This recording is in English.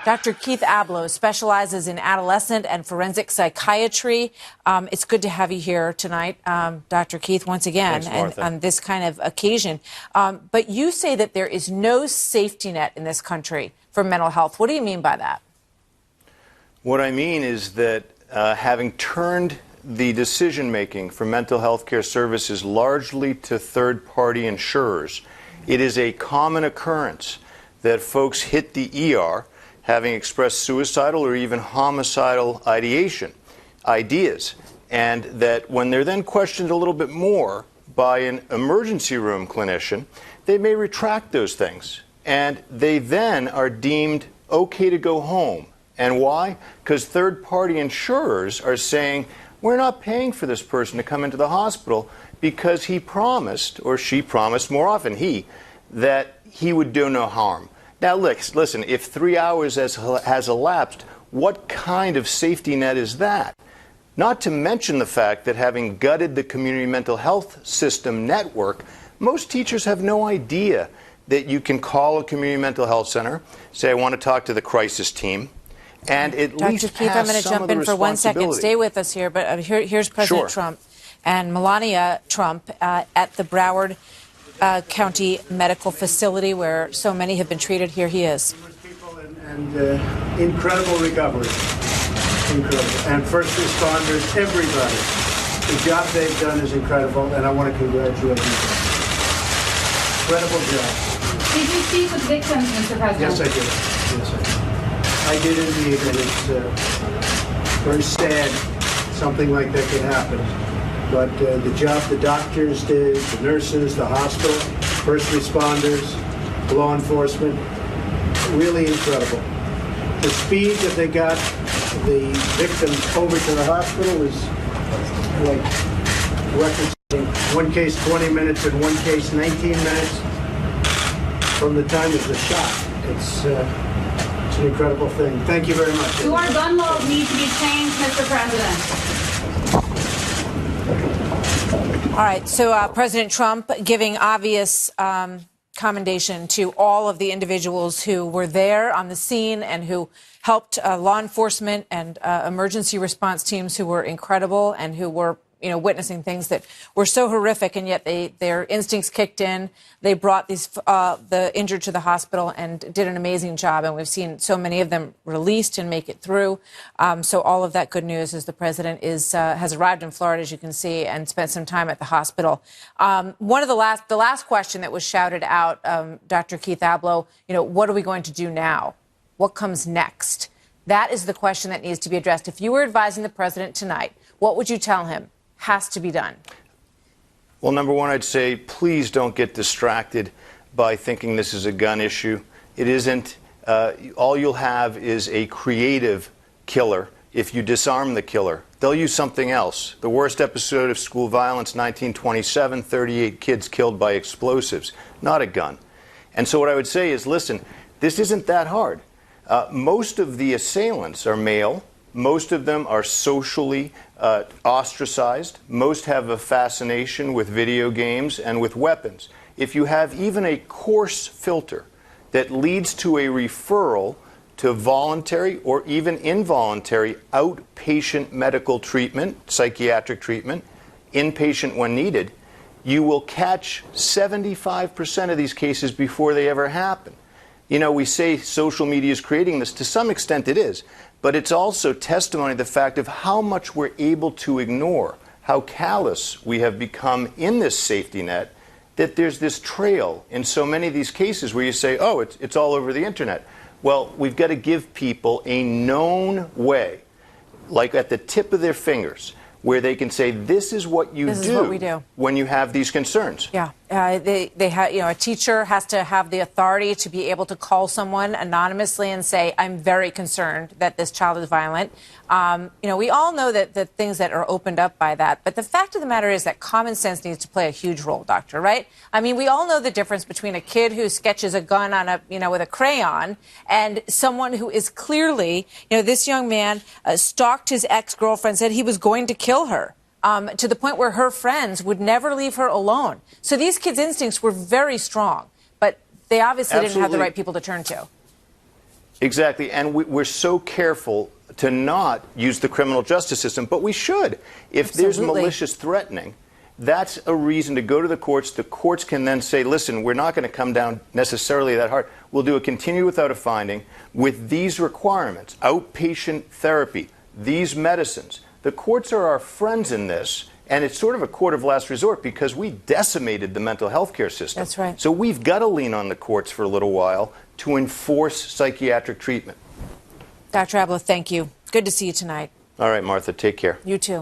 Dr. Keith Ablow specializes in adolescent and forensic psychiatry. It's good to have you here tonight, Dr. Keith, once again, and on this kind of occasion. But you say that there is no safety net in this country for mental health. What do you mean by that? What I mean is that having turned the decision-making for mental health care services largely to third-party insurers, it is a common occurrence that folks hit the ER having expressed suicidal or even homicidal ideas, and that when they're then questioned a little bit more by an emergency room clinician, they may retract those things, and they then are deemed okay to go home. And why? Because third-party insurers are saying, we're not paying for this person to come into the hospital because he promised, or she promised, more often he, that he would do no harm. Now, listen, if 3 hours has elapsed, what kind of safety net is that? Not to mention the fact that having gutted the community mental health system network, most teachers have no idea that you can call a community mental health center, say, I want to talk to the crisis team, and at least Dr. Keith, I'm going to jump in for 1 second. Stay with us here, but here's President Trump and Melania Trump at the Broward County Medical Facility, where so many have been treated. Here he is. And incredible recovery. Incredible. And first responders, everybody. The job they've done is incredible, and I want to congratulate you. Incredible job. Did you speak with victims, Mr. President? Yes, I did. Yes, I did. I did indeed, and it's very sad something like that could happen. But the job the doctors did, the nurses, the hospital, first responders, law enforcement, really incredible. The speed that they got the victims over to the hospital was like record-setting. One case 20 minutes and one case 19 minutes from the time of the shot. It's an incredible thing. Thank you very much. Do our gun laws need to be changed, Mr. President? All right, so President Trump giving obvious commendation to all of the individuals who were there on the scene and who helped law enforcement and emergency response teams who were incredible and who were, witnessing things that were so horrific, and yet their instincts kicked in. They brought the injured to the hospital and did an amazing job, and we've seen so many of them released and make it through. So all of that good news as the president has arrived in Florida, as you can see, and spent some time at the hospital. One of the last question that was shouted out, Dr. Keith Ablow, what are we going to do now? What comes next? That is the question that needs to be addressed. If you were advising the president tonight, what would you tell him has to be done? Well, number one, I'd say please don't get distracted by thinking this is a gun issue. It isn't. All you'll have is a creative killer if you disarm the killer. They'll use something else. The worst episode of school violence, 1927, 38 kids killed by explosives, not a gun. And so what I would say is, listen, this isn't that hard. Most of the assailants are male. Most of them are socially ostracized. Most have a fascination with video games and with weapons. If you have even a coarse filter that leads to a referral to voluntary or even involuntary outpatient medical treatment, psychiatric treatment, inpatient when needed, you will catch 75% of these cases before they ever happen. We say social media is creating this. To some extent it is. But it's also testimony to the fact of how much we're able to ignore, how callous we have become in this safety net, that there's this trail in so many of these cases where you say, oh, it's all over the internet. Well, we've got to give people a known way, like at the tip of their fingers, where they can say, this is what you do when you have these concerns. Yeah. A teacher has to have the authority to be able to call someone anonymously and say, I'm very concerned that this child is violent. We all know that the things that are opened up by that. But the fact of the matter is that common sense needs to play a huge role, Doctor, right? I mean, we all know the difference between a kid who sketches a gun on with a crayon and someone who is clearly, this young man stalked his ex-girlfriend, said he was going to kill her. To the point where her friends would never leave her alone. So these kids' instincts were very strong, but they obviously didn't have the right people to turn to. Exactly, and we're so careful to not use the criminal justice system, but we should. If there's Absolutely. malicious threatening, that's a reason to go to the courts. The courts can then say, listen, we're not going to come down necessarily that hard. We'll do a continue without a finding with these requirements, outpatient therapy, these medicines. The courts are our friends in this, and it's sort of a court of last resort because we decimated the mental health care system. That's right. So we've got to lean on the courts for a little while to enforce psychiatric treatment. Dr. Ablow, thank you. Good to see you tonight. All right, Martha, take care. You too.